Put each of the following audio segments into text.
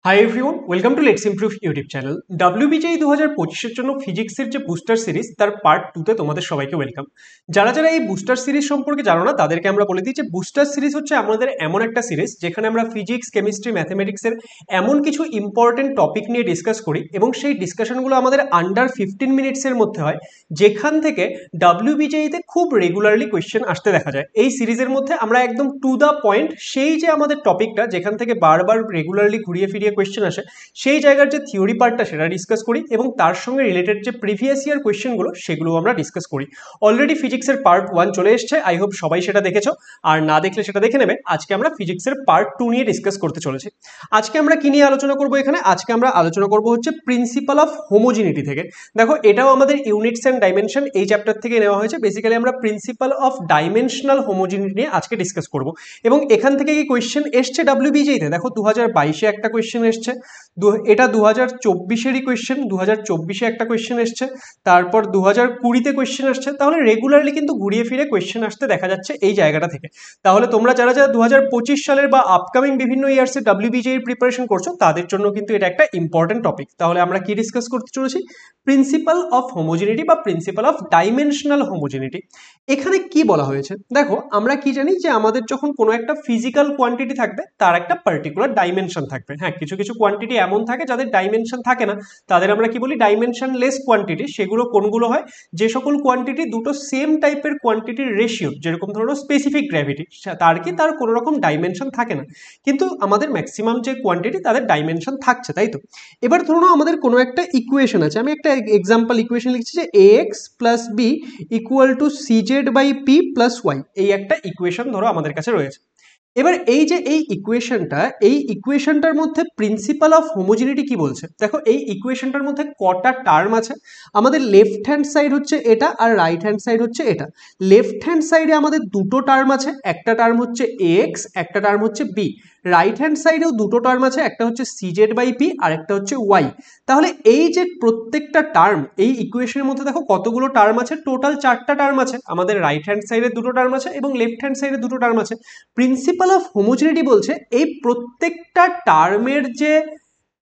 Hi everyone, welcome to let's improve YouTube channel. WBJEE 2025-এর জন্য ফিজিক্সের যে বুস্টার সিরিজ তার পার্ট 2-তে তোমাদের সবাইকে ওয়েলকাম। যারা যারা এই বুস্টার সিরিজ সম্পর্কে জানো না তাদেরকে আমরা বলে দিই যে বুস্টার সিরিজ হচ্ছে আমাদের এমন একটা সিরিজ যেখানে আমরা ফিজিক্স, কেমিস্ট্রি, ম্যাথমেটিক্সের এমন কিছু ইম্পর্টেন্ট টপিক নিয়ে ডিসকাস করি এবং সেই ডিসকাশনগুলো আমাদের আন্ডার 15 মিনিটসের মধ্যে হয়, যেখান থেকে WBJEE-তে খুব রেগুলারলি কোয়েশ্চেন আসতে দেখা যায়। এই সিরিজের মধ্যে আমরা একদম টু দ্য পয়েন্ট সেই যে আমাদের টপিকটা যেখান থেকে বারবার রেগুলারলি ঘুরিয়ে ফিরিয়ে কোয়েশ্চেন আসে সেই জায়গার যে থিওরি পার্টটা সেটা ডিসকাস করি এবং তার সঙ্গে রিলেটেড যে প্রিভিয়াস ইয়ার কোয়েশ্চেনগুলো সেগুলো আমরা ডিসকাস করি। অলরেডি ফিজিক্সের পার্ট 1 চলে এসছে, আই হোপ সবাই সেটা দেখেছো, আর না দেখলে সেটা দেখে নেবে। আজকে আমরা ফিজিক্সের পার্ট 2 নিয়ে ডিসকাস করতে চলেছি। আজকে আমরা কি নিয়ে আলোচনা করব এখানে? আজকে আমরা আলোচনা করব হচ্ছে প্রিন্সিপাল অফ হোমোজিনিটি থেকে। দেখো, এটাও আমাদের ইউনিটস অ্যান্ড ডাইমেনশন এই চ্যাপ্টার থেকে নেওয়া হয়েছে। বেসিক্যালি আমরা প্রিন্সিপাল অফ ডাইমেনশনাল হোমোজিনিটি নিয়ে আজকে ডিসকাস করব এবং এখান থেকে কি কোয়েশ্চেন এসছে WBJEE-তে। দেখো 2022-এ একটা কোয়েশ্চেন এসছে, এটা 2024-এরই কোয়েশ্চেন, 2024-এ একটা কোয়েশ্চেন এসছে, তারপর 2020-তে কোয়েশ্চেন আসছে। তাহলে রেগুলারলি কিন্তু ঘুরিয়ে ফিরে কোয়েশ্চেন আসতে দেখা যাচ্ছে এই জায়গাটা থেকে। তাহলে তোমরা যারা যারা 2025 সালের বা আপকামিং বিভিন্ন ইয়ার্সে WBJEE প্রিপারেশন করছো তাদের জন্য কিন্তু এটা একটা ইম্পর্টেন্ট টপিক। তাহলে আমরা কি ডিসকাস করতে চলেছি? প্রিন্সিপাল অফ হোমোজিনিটি বা প্রিন্সিপাল অফ ডাইমেনশনাল হোমোজিনিটি। এখানে কি বলা হয়েছে দেখো, আমরা কি জানি যে আমাদের যখন কোনো একটা ফিজিক্যাল কোয়ান্টিটি থাকবে তার একটা পার্টিকুলার ডাইমেনশন থাকবে। হ্যাঁ, কিছু কিছু কোয়ান্টিটি এমন থাকে যাদের ডাইমেনশন থাকে না, তাদের আমরা কি বলি? Dimension less quantity. সেগুলো কোনগুলো হয়? যে সকল কোয়ান্টিটি দুটো সেম টাইপের কোয়ান্টিটির রেশিও, যেরকম ধরো স্পেসিফিক গ্র্যাভিটি, তার কোনো রকম ডাইমেনশন থাকে না, কিন্তু আমাদের ম্যাক্সিমাম যে কোয়ান্টিটি তাদের ডাইমেনশন থাকছে, তাই তো? এবার ধরো আমাদের কোনো একটা ইকুয়েশন আছে, আমি একটা এক্সাম্পল ইকুয়েশন লিখছি যে ax plus B equal to CZ by P plus Y. এই একটা ইকুয়েশন ধরো আমাদের কাছে রয়েছে। এবার এই যে এই ইকুয়েশনটার মধ্যে প্রিন্সিপাল অফ হোমোজিনিটি কি বলছে দেখো। এই ইকুয়েশনটার মধ্যে কটা টার্ম আছে? আমাদের লেফট হ্যান্ড সাইড হচ্ছে এটা আর রাইট হ্যান্ড সাইড হচ্ছে এটা। লেফট হ্যান্ড সাইডে আমাদের দুটো টার্ম আছে, একটা টার্ম হচ্ছে এক্স, একটা টার্ম হচ্ছে বি। রাইট হ্যান্ড সাইডেও দুটো টার্ম আছে, একটা হচ্ছে সিজেড বাই পি আর একটা হচ্ছে ওয়াই। তাহলে এই যে প্রত্যেকটা টার্ম এই ইকুয়েশনের মধ্যে দেখো কতগুলো টার্ম আছে? টোটাল 4টা টার্ম আছে। আমাদের রাইট হ্যান্ড সাইডে দুটো টার্ম আছে এবং লেফট হ্যান্ড সাইডে দুটো টার্ম আছে। প্রিন্সিপাল অফ হোমোজিনিটি বলছে এই প্রত্যেকটা টার্মের যে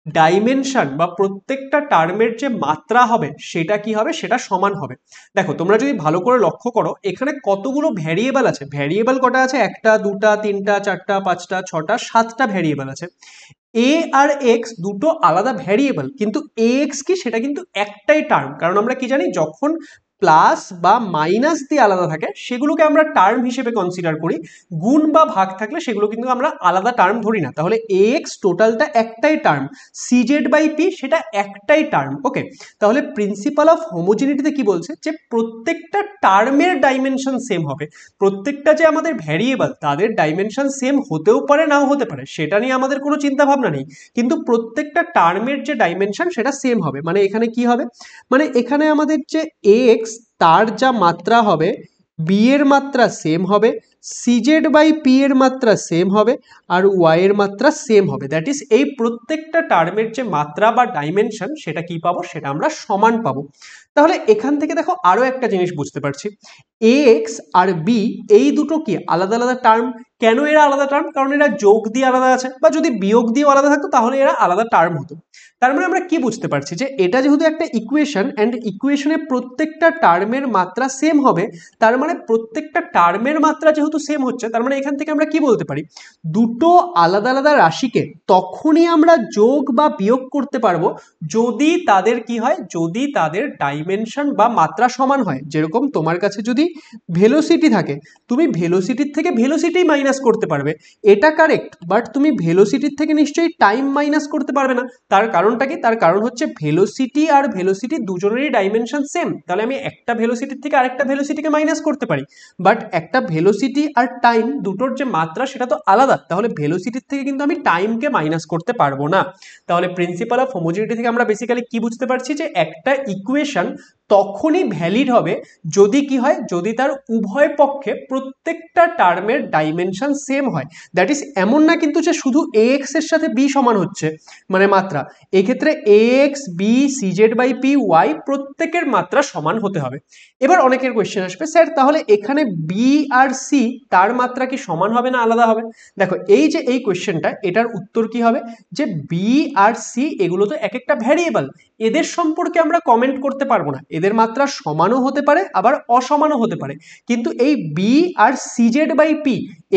ডাইমেনশন বা প্রত্যেকটা টার্মের যে মাত্রা হবে সেটা কি হবে? সেটা সমান হবে। দেখো, তোমরা যদি ভালো করে লক্ষ্য করো এখানে কতগুলো ভ্যারিয়েবল আছে। ভ্যারিয়েবল কটা আছে? একটা, দুটা, তিনটা, চারটা, পাঁচটা, ছটা, 7টা ভ্যারিয়েবল আছে। এ আর এক্স দুটো আলাদা ভ্যারিয়েবল, কিন্তু এ এক্স কি? সেটা কিন্তু একটাই টার্ম। কারণ আমরা কি জানি, যখন প্লাস বা মাইনাস দিয়ে আলাদা থাকে সেগুলোকে আমরা টার্ম হিসেবে কনসিডার করি, গুণ বা ভাগ থাকলে সেগুলো কিন্তু আমরা আলাদা টার্ম ধরি না। তাহলে এ এক্স টোটালটা একটাই টার্ম, সিজেড বাই পি সেটা একটাই টার্ম। ওকে, তাহলে প্রিন্সিপাল অফ হোমোজিনিটিতে কি বলছে? যে প্রত্যেকটা টার্মের ডাইমেনশন সেম হবে। প্রত্যেকটা যে আমাদের ভ্যারিয়েবল তাদের ডাইমেনশন সেম হতেও পারে নাও হতে পারে, সেটা নিয়ে আমাদের কোনো চিন্তা ভাবনা নেই, কিন্তু প্রত্যেকটা টার্মের যে ডাইমেনশন সেটা সেম হবে। মানে এখানে কি হবে? মানে এখানে আমাদের যে এক্স তার যা মাত্রা হবে, বি এর মাত্রা সেম হবে, সিজেড বাই পি এর মাত্রা সেম হবে, আর ওয়াই এর মাত্রা সেম হবে। দ্যাট ইজ এই প্রত্যেকটা টার্মের যে মাত্রা বা ডাইমেনশন সেটা কি পাবো? সেটা আমরা সমান পাবো। তাহলে এখান থেকে দেখো আরো একটা জিনিস বুঝতে পারছি, এ এক্স আর বি এই দুটো কি আলাদা আলাদা টার্ম। কেন এরা আলাদা টার্ম? কারণ এরা যোগ দিয়ে আলাদা আছে, বা যদি বিয়োগ দিয়েও আলাদা থাকতো তাহলে এরা আলাদা টার্ম হতো। তার মানে আমরা কি বুঝতে পারছি? যে এটা যেহেতু একটা ইকুয়েশন অ্যান্ড ইকুয়েশনে প্রত্যেকটা টার্মের মাত্রা সেম হবে, তার মানে প্রত্যেকটা টার্মের মাত্রা যেহেতু সেম হচ্ছে, তার মানে এখান থেকে আমরা কি বলতে পারি? দুটো আলাদা আলাদা রাশিকে তখনই আমরা যোগ বা বিয়োগ করতে পারবো যদি তাদের কি হয়? যদি তাদের ডাইমেনশন বা মাত্রা সমান হয়। যেরকম তোমার কাছে যদি ভেলোসিটি থাকে, তুমি ভেলোসিটির থেকে ভেলোসিটি মাইনাস করতে পারবে, এটা কারেক্ট, বাট তুমি ভেলোসিটির থেকে নিশ্চয়ই টাইম মাইনাস করতে পারবে না। তার কারণটা কি? তার কারণ হচ্ছে ভেলোসিটি আর ভেলোসিটি দুজনেরই ডাইমেনশন সেম। তাহলে আমি একটা ভেলোসিটির থেকে আরেকটা ভেলোসিটিকে মাইনাস করতে পারি, বাট একটা ভেলোসিটি আর টাইম দুটোর যে মাত্রা সেটা তো আলাদা। তাহলে ভেলোসিটির থেকে কিন্তু আমি টাইমকে মাইনাস করতে পারবো না। তাহলে প্রিন্সিপাল অফ হোমোজিনিটি থেকে আমরা বেসিক্যালি কি বুঝতে পারছি? যে একটা ইকুয়েশন তখনই ভ্যালিড হবে যদি কি হয়? যদি তার উভয় পক্ষে প্রত্যেকটা টার্মের ডাইমেনশন সেম হয়। দ্যাট ইজ এমন না কিন্তু যে শুধু এ এক্স এর সাথে বি সমান হচ্ছে মানে মাত্রা, এক্ষেত্রে ax b cz/py প্রত্যেকের মাত্রা সমান হতে হবে। এবার অনেকের কোয়েশ্চেন আসবে, স্যার তাহলে এখানে b আর c তার মাত্রা কি সমান হবে না আলাদা হবে? দেখো এই যে এই কোয়েশ্চেনটা, এটার উত্তর কি হবে যে b আর c এগুলো তো এক একটা ভ্যারিয়েবল, এদের সম্পর্কে আমরা কমেন্ট করতে পারবো না, এদের মাত্রা সমানও হতে পারে আবার অসমানও হতে পারে, কিন্তু এই b আর cz/p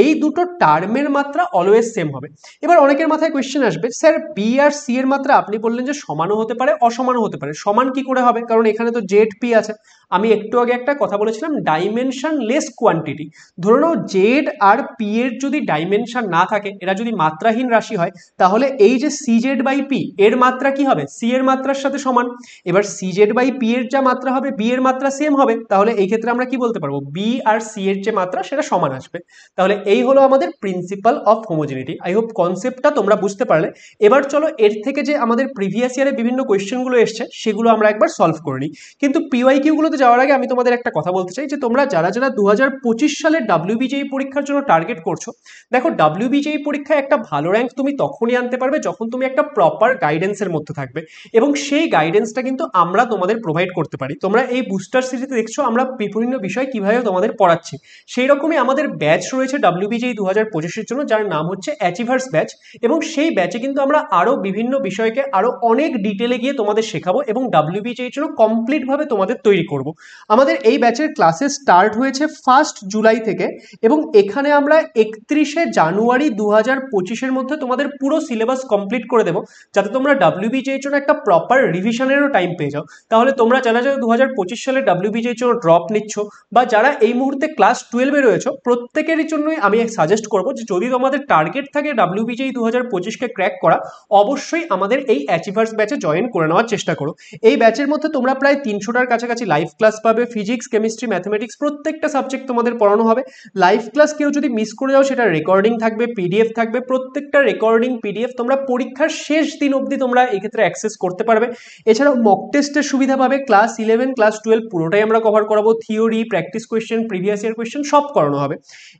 এই দুটো টার্মের মাত্রা অলওয়েজ সেম হবে। এবার অনেকের মাথায় কোয়েশ্চেন আসবে, স্যার বি আর সি এর মাত্রা আপনি বললেন যে সমানও হতে পারে অসমানও হতে পারে, সমান কি করে হবে? কারণ এখানে তো জেড পি আছে। আমি একটু আগে একটা কথা বলেছিলাম ডাইমেনশন লেস কোয়ান্টিটি। ধরে নাও জেড আর পি এর যদি ডাইমেনশন না থাকে, এরা যদি মাত্রাহীন রাশি হয়, তাহলে এই যে cz/p এর মাত্রা কি হবে? সি এর মাত্রার সাথে সমান। এবার cz/p এর যা মাত্রা হবে বি এর মাত্রা সেম হবে, তাহলে এই ক্ষেত্রে আমরা কি বলতে পারবো? বি আর সি এর যে মাত্রা সেটা সমান আসবে। তাহলে এই হলো আমাদের principal of homogeneity. I hope কনসেপ্টটা তোমরা বুঝতে পারলে। এবার চলো এর থেকে যে আমাদের প্রিভিয়াস ইয়ারে বিভিন্ন কোয়েশ্চেনগুলো এসছে সেগুলো আমরা একবার সলভ করে নিই। কিন্তু পিওয়াইকিউ গুলোতে যাওয়ার আগে আমি তোমাদের একটা কথা বলতে চাই যে তোমরা যারা যারা 2025 সালের WBJE পরীক্ষার জন্য টার্গেট করছো, দেখো WBJE পরীক্ষায় একটা ভালো র্যাঙ্ক তুমি তখনই আনতে পারবে যখন তুমি একটা প্রপার গাইডেন্সের মধ্যে থাকবে, এবং সেই গাইডেন্সটা কিন্তু আমরা তোমাদের প্রোভাইড করতে পারি। তোমরা এই বুস্টার সিরিজে দেখছো আমরা বিভিন্ন বিষয় কিভাবে তোমাদের পড়াচ্ছি, সেই রকমই আমাদের ব্যাচ রয়েছে WBJE 2025-এর জন্য, যার নাম হচ্ছে অ্যাচিভার্স ব্যাচ, এবং সেই ব্যাচে কিন্তু আমরা আরো বিভিন্ন বিষয়কে আরো অনেক ডিটেলে গিয়ে তোমাদের শেখাবো এবং WBJE-র জন্য কমপ্লিট ভাবে তোমাদের তৈরি করব। আমাদের এই ব্যাচের ক্লাসেস স্টার্ট হয়েছে 1 জুলাই থেকে, এবং এখানে আমরা 31 জানুয়ারি 2025-এর মধ্যে তোমাদের পুরো সিলেবাস কমপ্লিট করে দেবো, যাতে তোমরা WBJE-র জন্য একটা প্রপার রিভিশনেরও টাইম পেয়ে যাও। তাহলে তোমরা যারা যারা 2025 সালে WBJE-র জন্য ড্রপ নিচ্ছ, বা যারা এই মুহূর্তে ক্লাস 12-এ রয়েছে, প্রত্যেকেরই জন্যই আমি সাজেস্ট করবো যে যদি তোমাদের টার্গেট থাকে WBJE 2025-কে ক্র্যাক করা, অবশ্যই আমাদের এই অ্যাচিভার্স ব্যাচে জয়েন করে নেওয়ার চেষ্টা করো। এই ব্যাচের মধ্যে তোমরা প্রায় 300টার কাছাকাছি লাইভ ক্লাস পাবে, ফিজিক্স, কেমিস্ট্রি, ম্যাথমেটিক্স প্রত্যেকটা সাবজেক্ট তোমাদের পড়ানো হবে। লাইভ ক্লাস কেউ যদি মিস করে যাও সেটা রেকর্ডিং থাকবে, পিডিএফ থাকবে, প্রত্যেকটা রেকর্ডিং পিডিএফ তোমরা পরীক্ষার শেষ দিন অবধি তোমরা এক্ষেত্রে অ্যাক্সেস করতে পারবে। এছাড়াও মক টেস্টের সুবিধা পাবে, ক্লাস 11 ক্লাস 12 পুরোটাই আমরা কভার করাবো, theory, practice question, previous year question সব করানো হবে।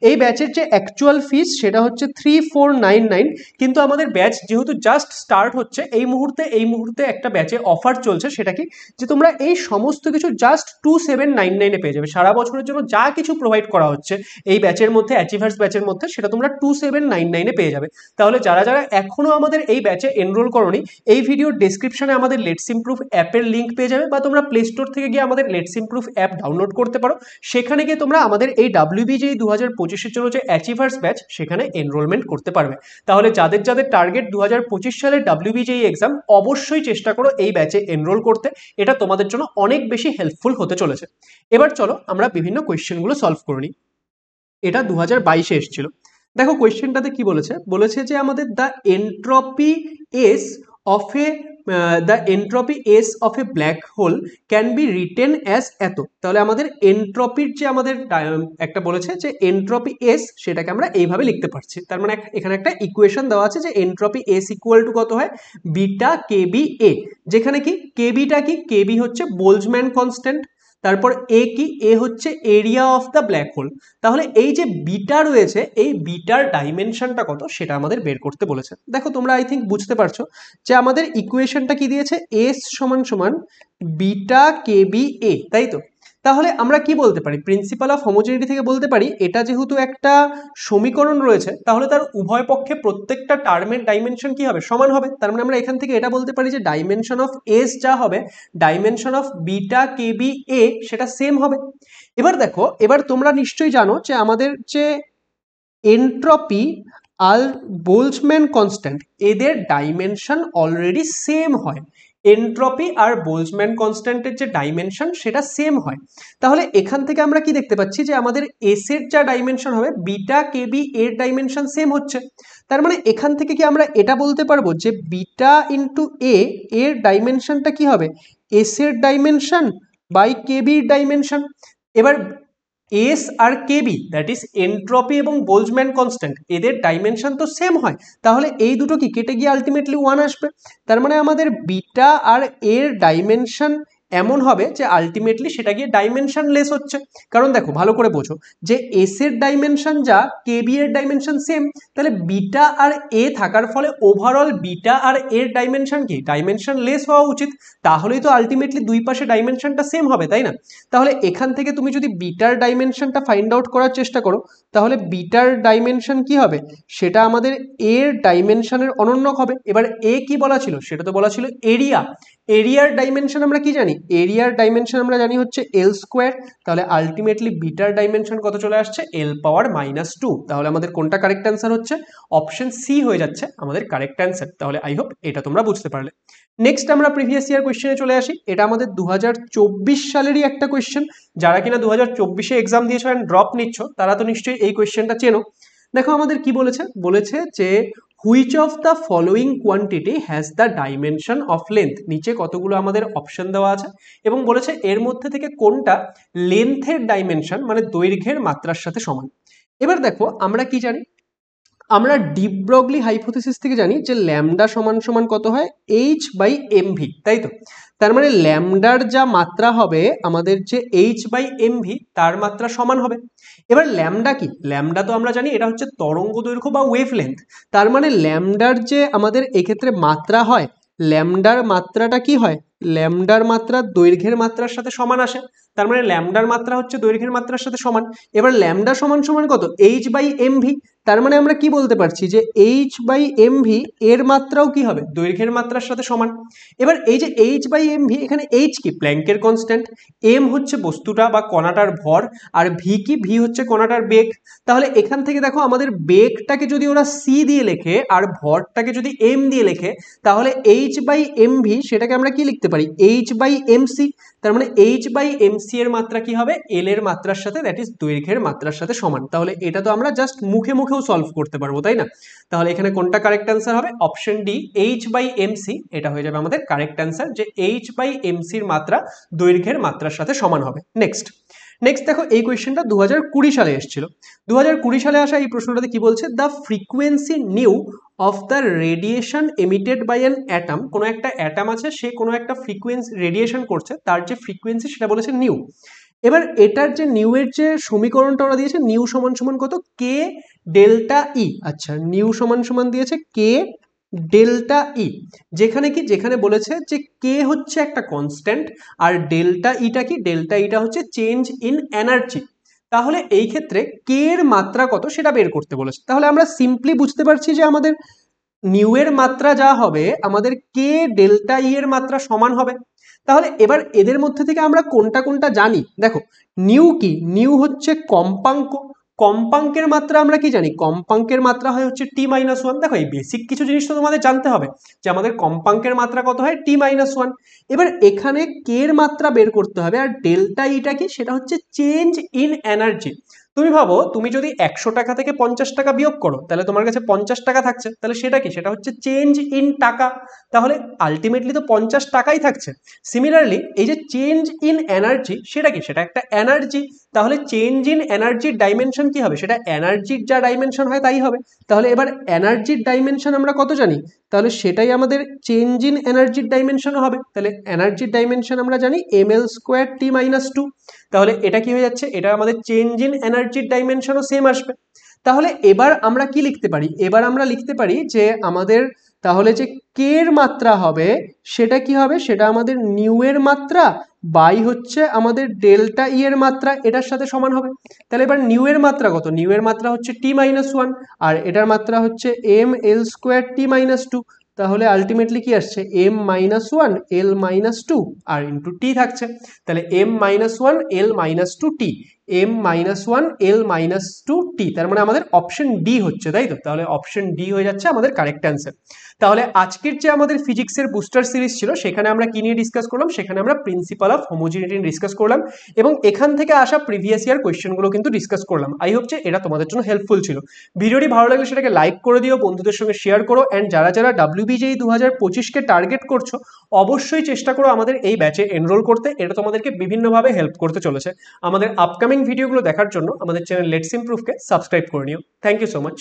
এই ব্যাচের যে অ্যাকচুয়াল ফিস সেটা হচ্ছে 3499, কিন্তু আমাদের ব্যাচ যেহেতু জাস্ট স্টার্ট হচ্ছে এই মুহূর্তে একটা ব্যাচে অফার চলছে, সেটা কি যে তোমরা এই সমস্ত কিছু জাস্ট 2799-এ পেয়ে যাবে। সারা বছরের জন্য যা কিছু প্রোভাইড করা হচ্ছে এই ব্যাচের মধ্যে, অ্যাচিভার্স ব্যাচের মধ্যে, সেটা তোমরা 2799-এ পেয়ে যাবে। তাহলে যারা যারা এখনো আমাদের এই ব্যাচে এনরোল করোনি, এই ভিডিওর ডেসক্রিপশনে আমাদের লেটস ইমপ্রুভ অ্যাপের লিঙ্ক পেয়ে যাবে, বা তোমরা প্লে স্টোর থেকে গিয়ে আমাদের লেটস ইমপ্রুভ অ্যাপ ডাউনলোড করতে পারো। সেখানে গিয়ে তোমরা আমাদের এই WBJE 2025-এর জন্য যে অ্যাচিভার্স ব্যাচ সেখানে এনরোলমেন্ট করতে পারবে। তাহলে যাদের যাদের টার্গেট 2025 সালের WBJE এক্সাম, অবশ্যই চেষ্টা করো এই ব্যাচে এনরোল করতে, এটা তোমাদের জন্য অনেক বেশি হেল্পফুল হতে চলেছে। এবার চলো আমরা বিভিন্ন কোয়েশ্চেনগুলো সলভ করে নিই। এটা 2022-এ এসেছিল। দেখো কোয়েশ্চেনটাতে কি বলেছে, বলেছে যে আমাদের the entropy S of A black hole can be written as এত। তাহলে আমাদের এন্ট্রপির যে আমাদের একটা বলেছে যে এন্ট্রপি এস, সেটাকে আমরা এইভাবে লিখতে পারছি। তার মানে এখানে একটা ইকুয়েশন দেওয়া আছে যে এন্ট্রপি এস ইকুয়াল টু কত হয়, বিটা কেবি এ, যেখানে কি কেবিটা কি, কেবি হচ্ছে বোলজম্যান কনস্ট্যান্ট, তারপর এ কি, এ হচ্ছে area of the black hole. তাহলে এই যে বিটা রয়েছে, এই বিটার ডাইমেনশনটা কত সেটা আমাদের বের করতে বলেছে। দেখো তোমরা আই থিঙ্ক বুঝতে পারছো যে আমাদের ইকুয়েশনটা কি দিয়েছে, এস সমান সমান বিটা কেবি এ, তাই তো? তাহলে আমরা কি বলতে পারি, প্রিন্সিপাল অফ হোমোজেনিটি থেকে বলতে পারি এটা যেহেতু একটা সমীকরণ রয়েছে, তাহলে তার উভয় পক্ষে প্রত্যেকটা টার্মের ডাইমেনশন কি হবে, সমান হবে। তার মানে আমরা এখান থেকে এটা বলতে পারি যে ডাইমেনশন অফ এস যা হবে, ডাইমেনশন অফ বিটা কেবি এ সেটা সেম হবে। এবার দেখো, এবার তোমরা নিশ্চয়ই জানো যে আমাদের যে এন্ট্রপি আর বোলজম্যান কনস্ট্যান্ট, এদের ডাইমেনশন অলরেডি সেম হয়। এন্ট্রপি আর বোলজম্যান কনস্ট্যান্টের যে ডাইমেনশন সেটা সেম হয়। তাহলে এখান থেকে আমরা কি দেখতে পাচ্ছি যে আমাদের এস এর যা ডাইমেনশন হবে, বিটা কেবি এর ডাইমেনশন সেম হচ্ছে। তার মানে এখান থেকে কি আমরা এটা বলতে পারবো যে বিটা ইন্টু এ এর ডাইমেনশনটা কি হবে, এস এর ডাইমেনশন বাই কেবির ডাইমেনশন। এবার এস আর কেবি, দ্যাট ইজ এন্ট্রপি এবং বোলজম্যান কনস্ট্যান্ট, এদের ডাইমেনশন তো সেম হয়, তাহলে এই দুটো কি কেটে গিয়ে আলটিমেটলি 1 আসবে। তার মানে আমাদের বিটা আর এর ডাইমেনশন এমন হবে যে আলটিমেটলি সেটা গিয়ে ডাইমেনশনলেস হচ্ছে। কারণ দেখো ভালো করে বোঝো যে এস এর ডাইমেনশন যা, কে বি এর ডাইমেনশন সেম, তাহলে বিটা আর এ থাকার ফলে ওভারঅল বিটা আর এর ডাইমেনশন কি ডাইমেনশনলেস হওয়া উচিত, তাহলেই তো আলটিমেটলি দুই পাশে ডাইমেনশনটা সেম হবে, তাই না? তাহলে এখান থেকে তুমি যদি বিটার ডাইমেনশনটা ফাইন্ড আউট করার চেষ্টা করো, তাহলে বিটার ডাইমেনশন কি হবে, সেটা আমাদের এর ডাইমেনশনের অনন্যক হবে। এবার এ কি বলা ছিল, সেটা তো বলা ছিল এরিয়া। এরিয়ার ডাইমেনশন আমরা কি জানি, এরিয়ার ডাইমেনশন আমরা জানি হচ্ছে এল স্কোয়ার, তাহলে আলটিমেটলি বিটার ডাইমেনশন কত চলে আসছে, এল পাওয়ার -2। তাহলে আমাদের কোনটা কারেক্ট অ্যান্সার হচ্ছে, অপশন সি হয়ে যাচ্ছে আমাদের কারেক্ট অ্যান্সার। তাহলে আই হোপ এটা তোমরা বুঝতে পারলে। নেক্সট আমরা প্রিভিয়াস ইয়ার কোয়েশ্চেনে চলে আসি। এটা আমাদের 2024 সালেরই একটা কোয়েশ্চেন। যারা কিনা 2024-এ এক্সাম দিয়েছো অ্যান্ড ড্রপ নিচ্ছ, তারা তো নিশ্চয়ই এই কোয়েশ্চেনটা চেনো। দেখো আমাদের কি বলেছে, বলেছে যে which of the following quantity has the dimension of length. নিচে কতগুলো আমাদের অপশন দেওয়া আছে এবং বলেছে এর মধ্যে থেকে কোনটা লেন্থের ডাইমেনশন মানে দৈর্ঘ্যের মাত্রার সাথে সমান। এবার দেখো আমরা কি জানি, আমরা ডি ব্রগলি হাইপোথিসিস থেকে জানি যে ল্যামডা সমান সমান কত হয়, এইচ বাই এম ভি, তাই তো? তার মানে ল্যামডার যা মাত্রা হবে আমাদের যে এইচ বাই এম ভি তার মাত্রা সমান হবে। এবার ল্যামডা কি, ল্যামডা তো আমরা জানি এটা হচ্ছে তরঙ্গ দৈর্ঘ্য বা ওয়েভ লেন্থ। তার মানে ল্যামডার যে আমাদের এক্ষেত্রে মাত্রা হয়, ল্যামডার মাত্রাটা কি হয়, ল্যামডার মাত্রা দৈর্ঘ্যের মাত্রার সাথে সমান আসে। তার মানে ল্যামডার মাত্রা হচ্ছে দৈর্ঘ্যের মাত্রার সাথে সমান। এবার ল্যামডা সমান সমান কত, এইচ বাই এম ভি। তার মানে আমরা কি বলতে পারছি যে এইচ বাই এম ভি এর মাত্রাও কি হবে, দৈর্ঘ্যের মাত্রার সাথে সমান। এবার এই যে এইচ বাই এম ভি, এখানে এইচ কি প্ল্যাঙ্কের কনস্ট্যান্ট, এম হচ্ছে বস্তুটা বা কণাটার ভর, আর ভি কি, ভি হচ্ছে কণাটার বেগ। তাহলে এখান থেকে দেখো আমাদের বেগটাকে যদি ওরা সি দিয়ে লেখে আর ভরটাকে যদি এম দিয়ে লেখে, তাহলে এইচ বাই এম ভি সেটাকে আমরা কি লিখতে পারি, এইচ বাই এম সি। তার মানে এইচ বাই এম সি এর মাত্রা কি হবে, এল এর মাত্রার সাথে, দ্যাট ইজ দৈর্ঘ্যের মাত্রার সাথে সমান। তাহলে এটা তো আমরা জাস্ট মুখে মুখেও সলভ করতে পারবো, তাই না? তাহলে এখানে কোনটা কারেক্ট অ্যান্সার হবে, option D H by M C, এটা হয়ে যাবে আমাদের কারেক্ট অ্যান্সার, যে এইচ বাই এম সির মাত্রা দৈর্ঘ্যের মাত্রার সাথে সমান হবে। নেক্সট দেখো এই কোয়েশ্চেনটা 2020 সালে এসেছিল। 2020 সালে আসা এই প্রশ্নটাতে কি বলছে, the frequency nu of the radiation emitted by an atom. কোনো একটা অ্যাটম আছে, সে কোনো একটা ফ্রিকোয়েন্সি রেডিয়েশন করছে, তার যে ফ্রিকোয়েন্সি সেটা বলেছে নিউ। এবার এটার যে নিউ এর যে সমীকরণটা ওরা দিয়েছে, নিউ সমান সমান কত, কে ডেল্টা ই। আচ্ছা, নিউ সমান সমান দিয়েছে কে ডেল্টা ই, যেখানে কি, যেখানে বলেছে যে কে হচ্ছে একটা কনস্ট্যান্ট আর ডেল্টা ইটা কি, ডেল্টা ইটা হচ্ছে চেঞ্জ ইন এনার্জি। তাহলে এই ক্ষেত্রে কে এর মাত্রা কত সেটা বের করতে বলেছে। তাহলে আমরা সিম্পলি বুঝতে পারছি যে আমাদের নিউ এর মাত্রা যা হবে আমাদের কে ডেল্টা ই এর মাত্রা সমান হবে। তাহলে এবার এদের মধ্যে থেকে আমরা কোনটা কোনটা জানি, দেখো নিউ কি, নিউ হচ্ছে কম্পাঙ্ক, কম্পাঙ্কের মাত্রা আমরা কি জানি, কম্পাঙ্কের মাত্রা হয় হচ্ছে t-1। দেখো এই বেসিক কিছু জিনিস তো তোমাদের জানতে হবে যে আমাদের কম্পাঙ্কের মাত্রা কত হয়, t-1। এবার এখানে কে এর মাত্রা বের করতে হবে, আর ডেল্টা ইটা কি, সেটা হচ্ছে চেঞ্জ ইন এনার্জি। তুমি ভাবো তুমি যদি 100 টাকা থেকে 50 টাকা বিয়োগ করো, তাহলে তোমার কাছে 50 টাকা থাকছে, তাহলে সেটা কি, সেটা হচ্ছে চেঞ্জ ইন টাকা। তাহলে আলটিমেটলি তো 50 টাকাই থাকছে। সিমিলারলি এই যে চেঞ্জ ইন এনার্জি, সেটা কি, সেটা একটা এনার্জি। তাহলে চেঞ্জ ইন এনার্জির ডাইমেনশন কি হবে, সেটা এনার্জির যা ডাইমেনশন হয় তাই হবে। তাহলে এবার এনার্জির ডাইমেনশন আমরা কত জানি, তাহলে সেটাই আমাদের চেঞ্জ ইন এনার্জির ডাইমেনশনও হবে। তাহলে এনার্জির ডাইমেনশন আমরা জানি ml স্কোয়ার t-2। তাহলে এটা কি হয়ে যাচ্ছে, এটা আমাদের চেঞ্জ ইন এনার্জির ডাইমেনশনও সেম আসবে। তাহলে এবার আমরা কি লিখতে পারি, এবার আমরা লিখতে পারি যে আমাদের তাহলে যে কে এর মাত্রা হবে সেটা কি হবে, সেটা আমাদের নিউ এর মাত্রা বাই হচ্ছে আমাদের ডেল্টা ই এর মাত্রা, এটার সাথে সমান হবে। তাহলে এবার নিউ এর মাত্রা কত, নিউ এর মাত্রা হচ্ছে t-1 আর এটার মাত্রা হচ্ছে ml স্কোয়ার t-2। তাহলে আলটিমেটলি কি আসছে, m-1 l-2 আর ইন্টু টি থাকছে। তাহলে m-1 l-2 টি, m-1 l-2 টি, তার মানে আমাদের অপশন ডি হচ্ছে, তাই তো? তাহলে অপশন ডি হয়ে যাচ্ছে আমাদের কারেক্ট অ্যান্সার। তাহলে আজকের যে আমাদের ফিজিক্সের বুস্টার সিরিজ ছিল সেখানে আমরা কি নিয়ে ডিসকাস করলাম, সেখানে আমরা প্রিন্সিপাল অফ হোমোজিনিটি ডিসকাস করলাম এবং এখান থেকে আসা প্রিভিয়াস ইয়ার কোয়েশ্চেনগুলো কিন্তু ডিসকাস করলাম। আই হোপ যে এটা তোমাদের জন্য হেল্পফুল ছিল। ভিডিওটি ভালো লাগলে সেটাকে লাইক করে দিও, বন্ধুদের সঙ্গে শেয়ার করো, অ্যান্ড যারা যারা WBJEE 2025-কে টার্গেট করছো অবশ্যই চেষ্টা করো আমাদের এই ব্যাচে এনরোল করতে, এটা তোমাদেরকে বিভিন্নভাবে হেল্প করতে চলেছে। আমাদের আপকামিং ভিডিওগুলো দেখার জন্য আমাদের চ্যানেল লেটস ইমপ্রুভকে সাবস্ক্রাইব করে নিও। Thank you so much.